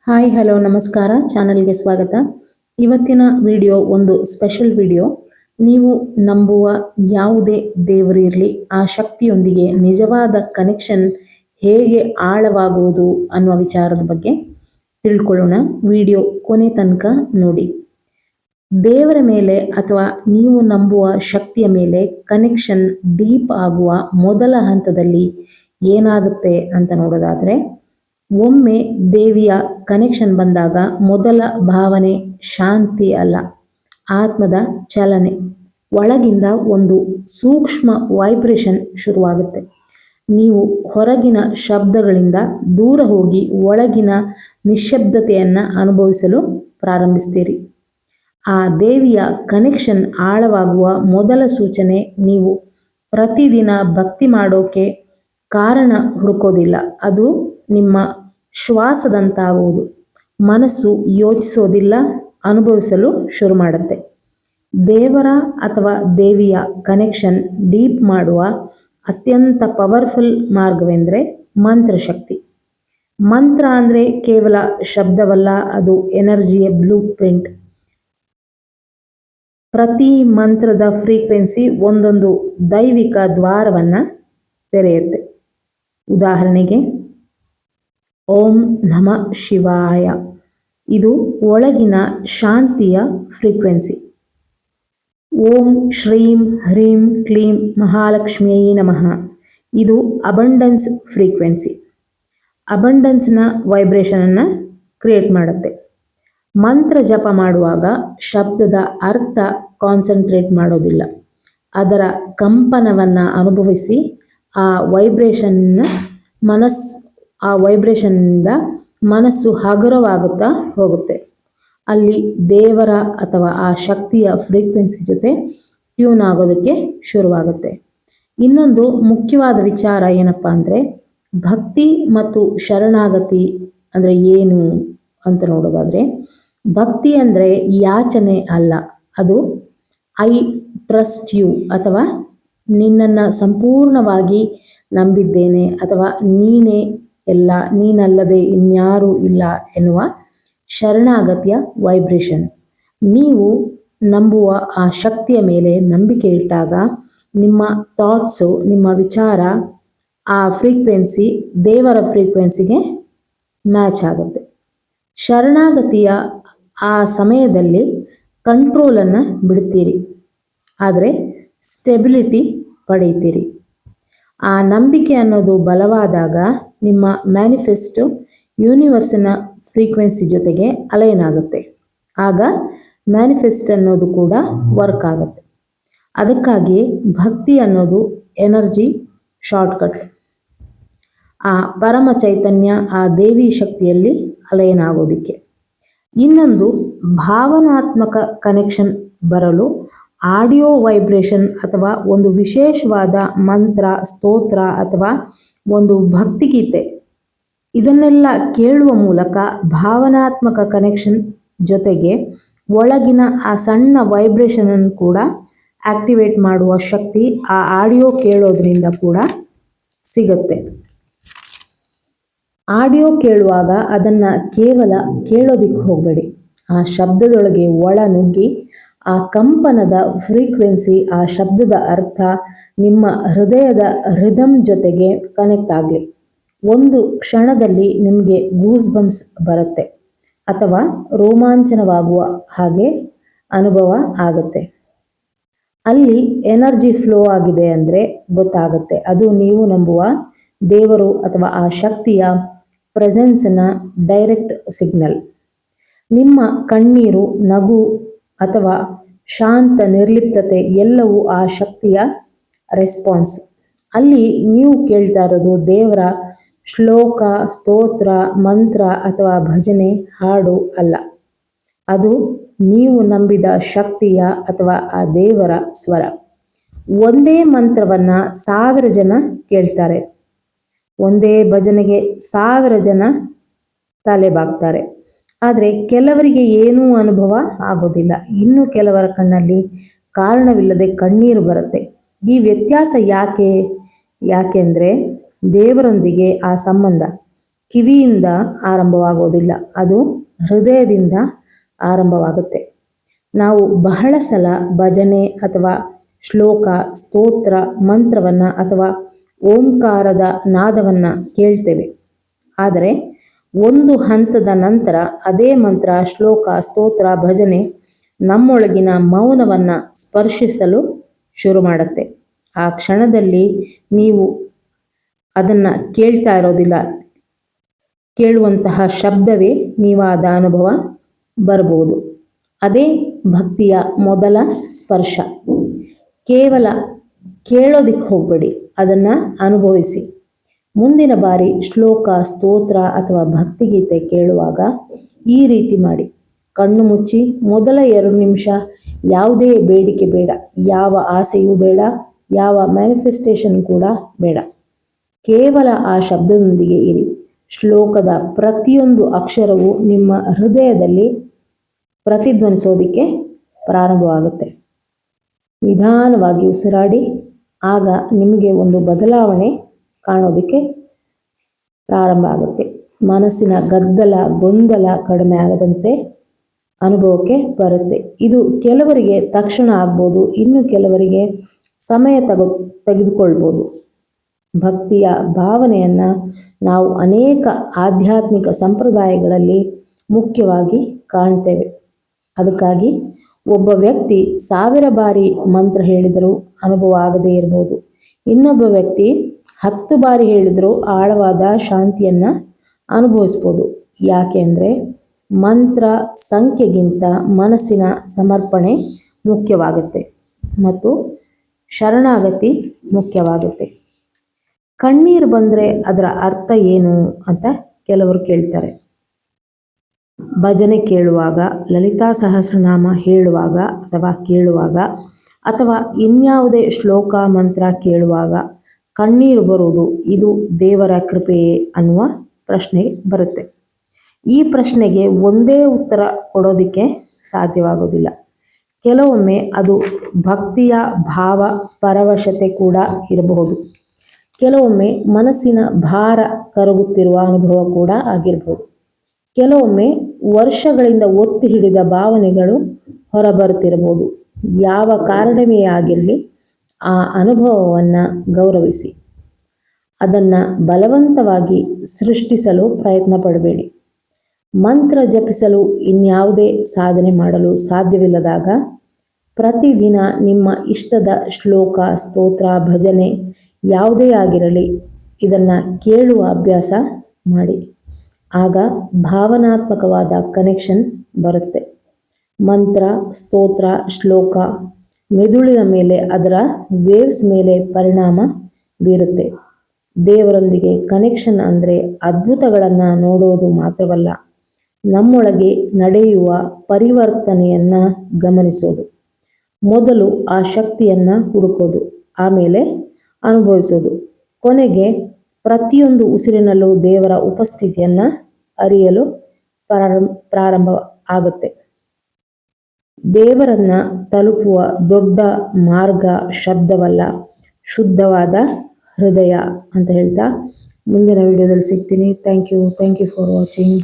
Hi hello ನಮಸ್ಕಾರ, ಚಾನಲ್ಗೆ ಸ್ವಾಗತ. ಇವತ್ತಿನ ವಿಡಿಯೋ ಒಂದು ಸ್ಪೆಷಲ್ ವಿಡಿಯೋ. ನೀವು ನಂಬುವ ಯಾವುದೇ ದೇವರಿರಲಿ, ಆ ಶಕ್ತಿಯೊಂದಿಗೆ ನಿಜವಾದ ಕನೆಕ್ಷನ್ ಹೇಗೆ ಆಳವಾಗುವುದು ಅನ್ನುವ ವಿಚಾರದ ಬಗ್ಗೆ ತಿಳ್ಕೊಳ್ಳೋಣ. ವಿಡಿಯೋ ಕೊನೆ ತನಕ ನೋಡಿ. ದೇವರ ಮೇಲೆ ಅಥವಾ ನೀವು ನಂಬುವ ಶಕ್ತಿಯ ಮೇಲೆ ಕನೆಕ್ಷನ್ ಡೀಪ್ ಆಗುವ ಮೊದಲ ಹಂತದಲ್ಲಿ ಏನಾಗುತ್ತೆ ಅಂತ ನೋಡೋದಾದರೆ, ಒಮ್ಮೆ ದೇವಿಯ ಕನೆಕ್ಷನ್ ಬಂದಾಗ ಮೊದಲ ಭಾವನೆ ಶಾಂತಿ ಅಲ್ಲ, ಆತ್ಮದ ಚಲನೆ. ಒಳಗಿಂದ ಒಂದು ಸೂಕ್ಷ್ಮ ವೈಬ್ರೇಷನ್ ಶುರುವಾಗುತ್ತೆ. ನೀವು ಹೊರಗಿನ ಶಬ್ದಗಳಿಂದ ದೂರ ಹೋಗಿ ಒಳಗಿನ ನಿಶ್ಶಬ್ದತೆಯನ್ನು ಅನುಭವಿಸಲು ಪ್ರಾರಂಭಿಸ್ತೀರಿ. ಆ ದೇವಿಯ ಕನೆಕ್ಷನ್ ಆಳವಾಗುವ ಮೊದಲ ಸೂಚನೆ ನೀವು ಪ್ರತಿದಿನ ಭಕ್ತಿ ಮಾಡೋಕೆ ಕಾರಣ ಹುಡುಕೋದಿಲ್ಲ. ಅದು ನಿಮ್ಮ ಶ್ವಾಸದಂತಾಗುವುದು. ಮನಸ್ಸು ಯೋಚಿಸೋದಿಲ್ಲ, ಅನುಭವಿಸಲು ಶುರು ಮಾಡುತ್ತೆ. ದೇವರ ಅಥವಾ ದೇವಿಯ ಕನೆಕ್ಷನ್ ಡೀಪ್ ಮಾಡುವ ಅತ್ಯಂತ ಪವರ್ಫುಲ್ ಮಾರ್ಗವೆಂದರೆ ಮಂತ್ರಶಕ್ತಿ. ಮಂತ್ರ ಅಂದರೆ ಕೇವಲ ಶಬ್ದವಲ್ಲ, ಅದು ಎನರ್ಜಿಯ ಬ್ಲೂ ಪ್ರಿಂಟ್. ಪ್ರತಿ ಮಂತ್ರದ ಫ್ರೀಕ್ವೆನ್ಸಿ ಒಂದೊಂದು ದೈವಿಕ ದ್ವಾರವನ್ನು ತೆರೆಯುತ್ತೆ. ಉದಾಹರಣೆಗೆ, ಓಂ ನಮಃ ಶಿವಾಯ, ಇದು ಒಳಗಿನ ಶಾಂತಿಯ ಫ್ರೀಕ್ವೆನ್ಸಿ. ಓಂ ಶ್ರೀಂ ಹ್ರೀಂ ಕ್ಲೀಂ ಮಹಾಲಕ್ಷ್ಮಿಯೇ ನಮಃ, ಇದು ಅಬಂಡೆನ್ಸ್ ಫ್ರೀಕ್ವೆನ್ಸಿ. ಅಬಂಡೆನ್ಸ್ನ ವೈಬ್ರೇಷನನ್ನು ಕ್ರಿಯೇಟ್ ಮಾಡುತ್ತೆ. ಮಂತ್ರ ಜಪ ಮಾಡುವಾಗ ಶಬ್ದದ ಅರ್ಥ ಕಾನ್ಸಂಟ್ರೇಟ್ ಮಾಡೋದಿಲ್ಲ, ಅದರ ಕಂಪನವನ್ನು ಅನುಭವಿಸಿ ಆ ವೈಬ್ರೇಷನ್ನಿಂದ ಮನಸ್ಸು ಹಗುರವಾಗುತ್ತಾ ಹೋಗುತ್ತೆ. ಅಲ್ಲಿ ದೇವರ ಅಥವಾ ಆ ಶಕ್ತಿಯ ಫ್ರೀಕ್ವೆನ್ಸಿ ಜೊತೆ ಟ್ಯೂನ್ ಆಗೋದಕ್ಕೆ ಶುರುವಾಗುತ್ತೆ. ಇನ್ನೊಂದು ಮುಖ್ಯವಾದ ವಿಚಾರ ಏನಪ್ಪ ಅಂದರೆ, ಭಕ್ತಿ ಮತ್ತು ಶರಣಾಗತಿ ಅಂದರೆ ಏನು ಅಂತ ನೋಡೋದಾದರೆ, ಭಕ್ತಿ ಅಂದರೆ ಯಾಚನೆ ಅಲ್ಲ, ಅದು ಐ ಟ್ರಸ್ಟ್ ಯು ಅಥವಾ ನಿನ್ನನ್ನು ಸಂಪೂರ್ಣವಾಗಿ ನಂಬಿದ್ದೇನೆ ಅಥವಾ ನೀನೇ ಎಲ್ಲ, ನೀನಲ್ಲದೆ ಇನ್ಯಾರೂ ಇಲ್ಲ ಎನ್ನುವ ಶರಣಾಗತಿಯ ವೈಬ್ರೇಷನ್. ನೀವು ನಂಬುವ ಆ ಶಕ್ತಿಯ ಮೇಲೆ ನಂಬಿಕೆ ಇಟ್ಟಾಗ ನಿಮ್ಮ ಥಾಟ್ಸು, ನಿಮ್ಮ ವಿಚಾರ, ಆ ಫ್ರೀಕ್ವೆನ್ಸಿ ದೇವರ ಫ್ರೀಕ್ವೆನ್ಸಿಗೆ ಮ್ಯಾಚ್ ಆಗುತ್ತೆ. ಶರಣಾಗತಿಯ ಆ ಸಮಯದಲ್ಲಿ ಕಂಟ್ರೋಲನ್ನು ಬಿಡ್ತೀರಿ, ಆದರೆ ಸ್ಟೆಬಿಲಿಟಿ ಪಡೀತೀರಿ. ಆ ನಂಬಿಕೆ ಅನ್ನೋದು ಬಲವಾದಾಗ ನಿಮ್ಮ ಮ್ಯಾನಿಫೆಸ್ಟೋ ಯೂನಿವರ್ಸಿನ ಫ್ರೀಕ್ವೆನ್ಸಿ ಜೊತೆಗೆ ಅಲೈನ್ ಆಗುತ್ತೆ. ಆಗ ಮ್ಯಾನಿಫೆಸ್ಟ್ ಅನ್ನೋದು ಕೂಡ ವರ್ಕ್ ಆಗುತ್ತೆ. ಅದಕ್ಕಾಗಿ ಭಕ್ತಿ ಅನ್ನೋದು ಎನರ್ಜಿ ಶಾರ್ಟ್ಕಟ್. ಆ ಪರಮ ಚೈತನ್ಯ, ಆ ದೇವಿ ಶಕ್ತಿಯಲ್ಲಿ ಅಲೈನ್ ಆಗೋದಕ್ಕೆ. ಇನ್ನೊಂದು, ಭಾವನಾತ್ಮಕ ಕನೆಕ್ಷನ್ ಬರಲು ಆಡಿಯೋ ವೈಬ್ರೇಷನ್ ಅಥವಾ ಒಂದು ವಿಶೇಷವಾದ ಮಂತ್ರ, ಸ್ತೋತ್ರ ಅಥವಾ ಒಂದು ಭಕ್ತಿಗೀತೆ, ಇದನ್ನೆಲ್ಲ ಕೇಳುವ ಮೂಲಕ ಭಾವನಾತ್ಮಕ ಕನೆಕ್ಷನ್ ಜೊತೆಗೆ ಒಳಗಿನ ಆ ಸಣ್ಣ ವೈಬ್ರೇಷನನ್ನು ಕೂಡ ಆಕ್ಟಿವೇಟ್ ಮಾಡುವ ಶಕ್ತಿ ಆ ಆಡಿಯೋ ಕೇಳೋದ್ರಿಂದ ಕೂಡ ಸಿಗುತ್ತೆ. ಆಡಿಯೋ ಕೇಳುವಾಗ ಅದನ್ನು ಕೇವಲ ಕೇಳೋದಿಕ್ಕೆ ಹೋಗಬೇಡಿ, ಆ ಶಬ್ದದೊಳಗೆ ಒಳ ನುಗ್ಗಿ ಆ ಕಂಪನದ ಫ್ರೀಕ್ವೆನ್ಸಿ, ಆ ಶಬ್ದದ ಅರ್ಥ ನಿಮ್ಮ ಹೃದಯದ ರಿದಮ್ ಜೊತೆಗೆ ಕನೆಕ್ಟ್ ಆಗಲಿ. ಒಂದು ಕ್ಷಣದಲ್ಲಿ ನಿಮಗೆ ಗೂಸ್ ಬಂಪ್ಸ್ ಬರುತ್ತೆ ಅಥವಾ ರೋಮಾಂಚನವಾಗುವ ಹಾಗೆ ಅನುಭವ ಆಗುತ್ತೆ. ಅಲ್ಲಿ ಎನರ್ಜಿ ಫ್ಲೋ ಆಗಿದೆ ಅಂದರೆ ಗೊತ್ತಾಗುತ್ತೆ, ಅದು ನೀವು ನಂಬುವ ದೇವರು ಅಥವಾ ಆ ಶಕ್ತಿಯ ಪ್ರೆಸೆನ್ಸ್ನ ಡೈರೆಕ್ಟ್ ಸಿಗ್ನಲ್. ನಿಮ್ಮ ಕಣ್ಣೀರು, ನಗು ಅಥವಾ ಶಾಂತ ನಿರ್ಲಿಪ್ತತೆ ಎಲ್ಲವೂ ಆ ಶಕ್ತಿಯ ರೆಸ್ಪಾನ್ಸ್. ಅಲ್ಲಿ ನೀವು ಕೇಳ್ತಾ ಇರೋದು ದೇವರ ಶ್ಲೋಕ, ಸ್ತೋತ್ರ, ಮಂತ್ರ ಅಥವಾ ಭಜನೆ ಹಾಡು ಅಲ್ಲ, ಅದು ನೀವು ನಂಬಿದ ಶಕ್ತಿಯ ಅಥವಾ ಆ ದೇವರ ಸ್ವರ. ಒಂದೇ ಮಂತ್ರವನ್ನು 1000 ಜನ ಕೇಳ್ತಾರೆ, ಒಂದೇ ಭಜನೆಗೆ 1000 ಜನ ತಲೆಬಾಗ್ತಾರೆ. ಆದರೆ ಕೆಲವರಿಗೆ ಏನೂ ಅನುಭವ ಆಗೋದಿಲ್ಲ, ಇನ್ನು ಕೆಲವರ ಕಣ್ಣಲ್ಲಿ ಕಾರಣವಿಲ್ಲದೆ ಕಣ್ಣೀರು ಬರುತ್ತೆ. ಈ ವ್ಯತ್ಯಾಸ ಯಾಕೆಂದರೆ ದೇವರೊಂದಿಗೆ ಆ ಸಂಬಂಧ. ಕಿವಿಯಿಂದ ಆರಂಭವಾಗೋದಿಲ್ಲ, ಅದು ಹೃದಯದಿಂದ ಆರಂಭವಾಗುತ್ತೆ. ನಾವು ಬಹಳ ಸಲ ಭಜನೆ ಅಥವಾ ಶ್ಲೋಕ, ಸ್ತೋತ್ರ, ಮಂತ್ರವನ್ನು ಅಥವಾ ಓಂಕಾರದ ನಾದವನ್ನು ಕೇಳ್ತೇವೆ. ಆದರೆ ಒಂದು ಹಂತದ ನಂತರ ಅದೇ ಮಂತ್ರ, ಶ್ಲೋಕ, ಸ್ತೋತ್ರ, ಭಜನೆ ನಮ್ಮೊಳಗಿನ ಮೌನವನ್ನು ಸ್ಪರ್ಶಿಸಲು ಶುರು ಮಾಡುತ್ತೆ. ಆ ಕ್ಷಣದಲ್ಲಿ ನೀವು ಅದನ್ನು ಕೇಳ್ತಾ ಇರೋದಿಲ್ಲ, ಕೇಳುವಂತಹ ಶಬ್ದವೇ ನೀವಾದ ಅನುಭವ ಬರಬಹುದು. ಅದೇ ಭಕ್ತಿಯ ಮೊದಲ ಸ್ಪರ್ಶ. ಕೇವಲ ಕೇಳೋದಿಕ್ಕೆ ಹೋಗಬೇಡಿ, ಅದನ್ನು ಅನುಭವಿಸಿ. ಮುಂದಿನ ಬಾರಿ ಶ್ಲೋಕ, ಸ್ತೋತ್ರ ಅಥವಾ ಭಕ್ತಿಗೀತೆ ಕೇಳುವಾಗ ಈ ರೀತಿ ಮಾಡಿ. ಕಣ್ಣು ಮುಚ್ಚಿ ಮೊದಲ 2 ನಿಮಿಷ ಯಾವುದೇ ಬೇಡಿಕೆ ಬೇಡ, ಯಾವ ಆಸೆಯೂ ಬೇಡ, ಯಾವ ಮ್ಯಾನಿಫೆಸ್ಟೇಷನ್ ಕೂಡ ಬೇಡ. ಕೇವಲ ಆ ಶಬ್ದದೊಂದಿಗೆ ಇರಿ. ಶ್ಲೋಕದ ಪ್ರತಿಯೊಂದು ಅಕ್ಷರವು ನಿಮ್ಮ ಹೃದಯದಲ್ಲಿ ಪ್ರತಿಧ್ವನಿಸೋದಕ್ಕೆ ಪ್ರಾರಂಭವಾಗುತ್ತೆ. ನಿಧಾನವಾಗಿ ಉಸಿರಾಡಿ. ಆಗ ನಿಮಗೆ ಒಂದು ಬದಲಾವಣೆ ಕಾಣೋದಕ್ಕೆ ಪ್ರಾರಂಭ ಆಗುತ್ತೆ. ಮನಸ್ಸಿನ ಗದ್ದಲ, ಗೊಂದಲ ಕಡಿಮೆ ಆಗದಂತೆ ಅನುಭವಕ್ಕೆ ಬರುತ್ತೆ. ಇದು ಕೆಲವರಿಗೆ ತಕ್ಷಣ ಆಗ್ಬೋದು, ಇನ್ನು ಕೆಲವರಿಗೆ ಸಮಯ ತೆಗೆದುಕೊಳ್ಬೋದು. ಭಕ್ತಿಯ ಭಾವನೆಯನ್ನು ನಾವು ಅನೇಕ ಆಧ್ಯಾತ್ಮಿಕ ಸಂಪ್ರದಾಯಗಳಲ್ಲಿ ಮುಖ್ಯವಾಗಿ ಕಾಣ್ತೇವೆ. ಅದಕ್ಕಾಗಿ ಒಬ್ಬ ವ್ಯಕ್ತಿ 1000 ಬಾರಿ ಮಂತ್ರ ಹೇಳಿದರೂ ಅನುಭವ ಆಗದೇ ಇರ್ಬೋದು. ಇನ್ನೊಬ್ಬ ವ್ಯಕ್ತಿ 10 ಬಾರಿ ಹೇಳಿದರೂ ಆಳವಾದ ಶಾಂತಿಯನ್ನು ಅನುಭವಿಸ್ಬೋದು. ಯಾಕೆ ಅಂದರೆ ಮಂತ್ರ ಸಂಖ್ಯೆಗಿಂತ ಮನಸ್ಸಿನ ಸಮರ್ಪಣೆ ಮುಖ್ಯವಾಗುತ್ತೆ ಮತ್ತು ಶರಣಾಗತಿ ಮುಖ್ಯವಾಗುತ್ತೆ. ಕಣ್ಣೀರು ಬಂದರೆ ಅದರ ಅರ್ಥ ಏನು ಅಂತ ಕೆಲವರು ಕೇಳ್ತಾರೆ. ಭಜನೆ ಕೇಳುವಾಗ, ಲಲಿತಾ ಸಹಸ್ರನಾಮ ಹೇಳುವಾಗ ಅಥವಾ ಕೇಳುವಾಗ, ಅಥವಾ ಇನ್ಯಾವುದೇ ಶ್ಲೋಕ, ಮಂತ್ರ ಕೇಳುವಾಗ ಕಣ್ಣೀರು ಬರುವುದು ಇದು ದೇವರ ಕೃಪೆಯೇ ಅನ್ನುವ ಪ್ರಶ್ನೆ ಬರುತ್ತೆ. ಈ ಪ್ರಶ್ನೆಗೆ ಒಂದೇ ಉತ್ತರ ಕೊಡೋದಕ್ಕೆ ಸಾಧ್ಯವಾಗೋದಿಲ್ಲ. ಕೆಲವೊಮ್ಮೆ ಅದು ಭಕ್ತಿಯ ಭಾವ ಪರವಶತೆ ಕೂಡ ಇರಬಹುದು. ಕೆಲವೊಮ್ಮೆ ಮನಸ್ಸಿನ ಭಾರ ಕರಗುತ್ತಿರುವ ಅನುಭವ ಕೂಡ ಆಗಿರ್ಬೋದು. ಕೆಲವೊಮ್ಮೆ ವರ್ಷಗಳಿಂದ ಒತ್ತಿ ಹಿಡಿದ ಭಾವನೆಗಳು ಹೊರಬರುತ್ತಿರಬಹುದು. ಯಾವ ಕಾರಣವೇ ಆಗಿರಲಿ, ಆ ಅನುಭವವನ್ನು ಗೌರವಿಸಿ. ಅದನ್ನು ಬಲವಂತವಾಗಿ ಸೃಷ್ಟಿಸಲು ಪ್ರಯತ್ನ ಪಡಬೇಡಿ. ಮಂತ್ರ ಜಪಿಸಲು ಇನ್ಯಾವುದೇ ಸಾಧನೆ ಮಾಡಲು ಸಾಧ್ಯವಿಲ್ಲದಾಗ ಪ್ರತಿದಿನ ನಿಮ್ಮ ಇಷ್ಟದ ಶ್ಲೋಕ, ಸ್ತೋತ್ರ, ಭಜನೆ ಯಾವುದೇ ಆಗಿರಲಿ ಇದನ್ನು ಕೇಳುವ ಅಭ್ಯಾಸ ಮಾಡಿ. ಆಗ ಭಾವನಾತ್ಮಕವಾದ ಕನೆಕ್ಷನ್ ಬರುತ್ತೆ. ಮಂತ್ರ, ಸ್ತೋತ್ರ, ಶ್ಲೋಕ ಮೆದುಳಿನ ಮೇಲೆ, ಅದರ ವೇವ್ಸ್ ಮೇಲೆ ಪರಿಣಾಮ ಬೀರುತ್ತೆ. ದೇವರೊಂದಿಗೆ ಕನೆಕ್ಷನ್ ಅಂದರೆ ಅದ್ಭುತಗಳನ್ನು ನೋಡೋದು ಮಾತ್ರವಲ್ಲ, ನಮ್ಮೊಳಗೆ ನಡೆಯುವ ಪರಿವರ್ತನೆಯನ್ನು ಗಮನಿಸೋದು. ಮೊದಲು ಆ ಶಕ್ತಿಯನ್ನು ಹುಡುಕೋದು, ಆಮೇಲೆ ಅನುಭವಿಸೋದು, ಕೊನೆಗೆ ಪ್ರತಿಯೊಂದು ಉಸಿರಿನಲ್ಲೂ ದೇವರ ಉಪಸ್ಥಿತಿಯನ್ನು ಅರಿಯಲು ಪ್ರಾರಂಭ ಆಗುತ್ತೆ. ದೇವರನ್ನು ತಲುಪುವ ದೊಡ್ಡ ಮಾರ್ಗ ಶಬ್ದವಲ್ಲ, ಶುದ್ಧವಾದ ಹೃದಯ ಅಂತ ಹೇಳ್ತಾ ಮುಂದಿನ ವಿಡಿಯೋದಲ್ಲಿ ಸಿಗ್ತೀನಿ. Thank you for watching.